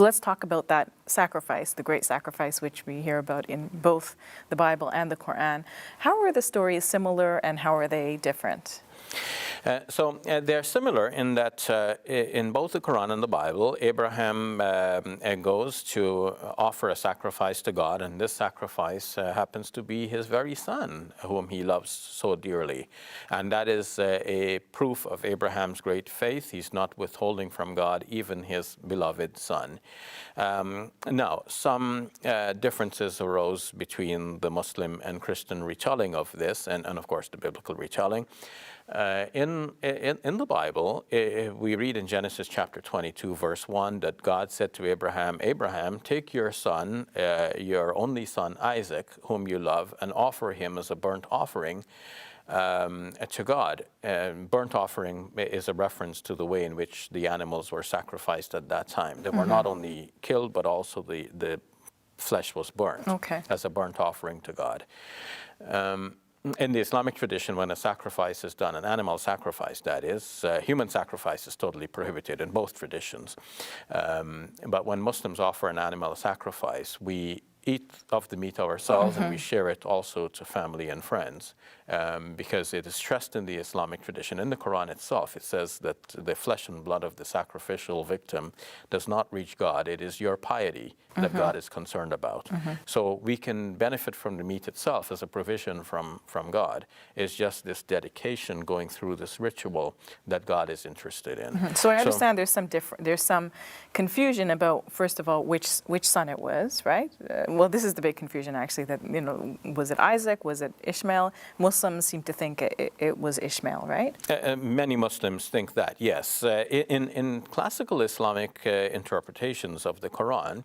So let's talk about that sacrifice, the great sacrifice, which we hear about in both the Bible and the Quran. How are the stories similar and how are they different? So they're similar in that in both the Quran and the Bible, Abraham goes to offer a sacrifice to God, and this sacrifice happens to be his very son, whom he loves so dearly. And that is a proof of Abraham's great faith. He's not withholding from God even his beloved son. Now, some differences arose between the Muslim and Christian retelling of this, and of course the biblical retelling. In the Bible, we read in Genesis chapter 22, verse 1, that God said to Abraham, Abraham, take your son, your only son Isaac, whom you love, and offer him as a burnt offering to God. Burnt offering is a reference to the way in which the animals were sacrificed at that time. They were not only killed, but also the flesh was burnt as a burnt offering to God. In the Islamic tradition, when a sacrifice is done, an animal sacrifice that is, human sacrifice is totally prohibited in both traditions. But when Muslims offer an animal sacrifice, we eat of the meat ourselves and we share it also to family and friends, because it is stressed in the Islamic tradition. In the Quran itself, it says that the flesh and blood of the sacrificial victim does not reach God. It is your piety that God is concerned about. So we can benefit from the meat itself as a provision from God. It's just this dedication going through this ritual that God is interested in. So I understand there's some confusion about, first of all, which son it was, right? Well, this is the big confusion, actually, that, was it Isaac? Was it Ishmael? Muslims seem to think it was Ishmael, right? Many Muslims think that, yes. In classical Islamic interpretations of the Quran,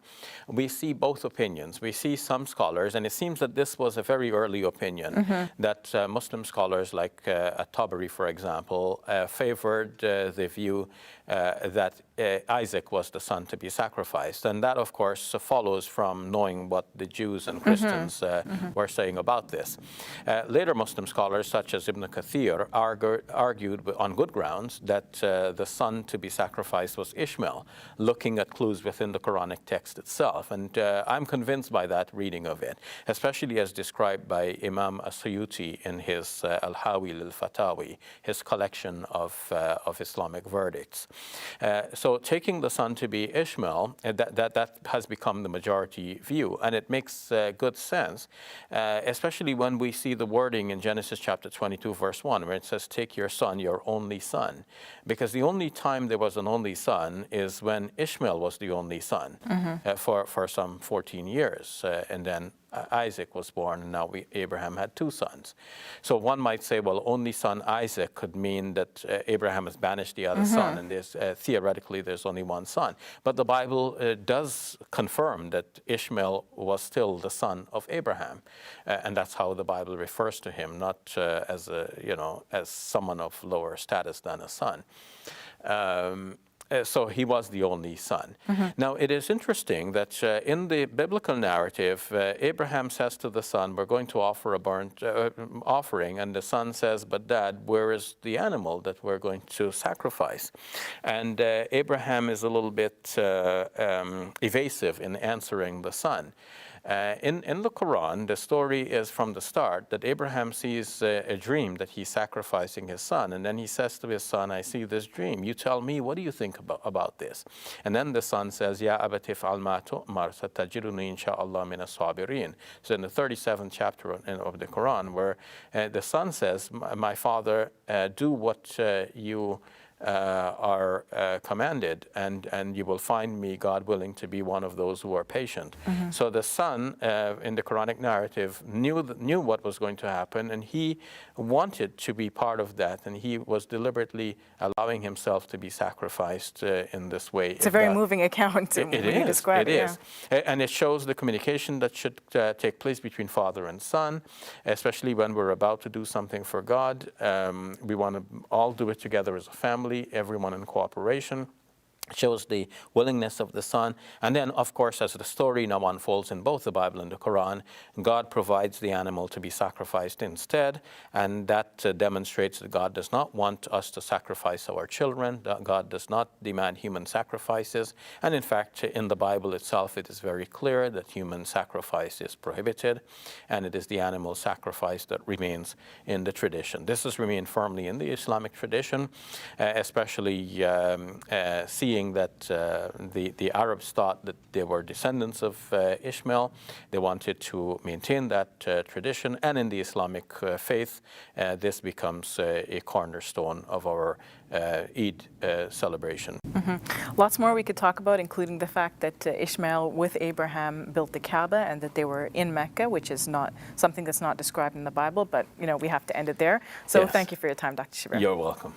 we see both opinions. We see some scholars, and it seems that this was a very early opinion, that Muslim scholars like At-Tabari, for example, favored the view that Isaac was the son to be sacrificed. And that, of course, follows from knowing what the Jews and Christians were saying about this. Later Muslim scholars, such as Ibn Kathir, argued on good grounds that the son to be sacrificed was Ishmael, looking at clues within the Quranic text itself. And I'm convinced by that reading of it, especially as described by Imam As-Suyuti in his Al-Hawi al-Fatawi, his collection of Islamic verdicts. So taking the son to be Ishmael, that has become the majority view, and it makes good sense, especially when we see the wording in Genesis chapter 22, verse 1, where it says, take your son, your only son. Because the only time there was an only son is when Ishmael was the only son for some 14 years, and then Isaac was born, and now Abraham had two sons. So one might say, well, only son Isaac could mean that Abraham has banished the other son, and theoretically there's only one son. But the Bible does confirm that Ishmael was still the son of Abraham, and that's how the Bible refers to him, not as someone of lower status than a son. So he was the only son. Now, it is interesting that in the biblical narrative, Abraham says to the son, we're going to offer a burnt offering, and the son says, but Dad, where is the animal that we're going to sacrifice? And Abraham is a little bit evasive in answering the son. In the Quran, the story is from the start that Abraham sees a dream that he's sacrificing his son. And then he says to his son, I see this dream. You tell me, what do you think about this? And then the son says, Ya abati fa'al ma tu'mar satajiduni insha'Allah min as-sabirin. So in the 37th chapter of the Quran, where the son says, my father, do what you are commanded, and you will find me, God willing, to be one of those who are patient. So the son in the Quranic narrative knew what was going to happen, and he wanted to be part of that, and he was deliberately allowing himself to be sacrificed in this way. It's a very moving account. It is. And it shows the communication that should take place between father and son, especially when we're about to do something for God. We want to all do it together as a family, everyone in cooperation. shows the willingness of the son. And then, of course, as the story now unfolds in both the Bible and the Quran, God provides the animal to be sacrificed instead, and that demonstrates that God does not want us to sacrifice our children. That God does not demand human sacrifices, and in fact, in the Bible itself, it is very clear that human sacrifice is prohibited, and it is the animal sacrifice that remains in the tradition. This has remained firmly in the Islamic tradition, especially seeing that the Arabs thought that they were descendants of Ishmael. They wanted to maintain that tradition, and in the Islamic faith, this becomes a cornerstone of our Eid celebration. Lots more we could talk about, including the fact that Ishmael with Abraham built the Kaaba and that they were in Mecca, which is not something that's not described in the Bible, but we have to end it there. So Yes. Thank you for your time, Dr. Shabir. You're welcome.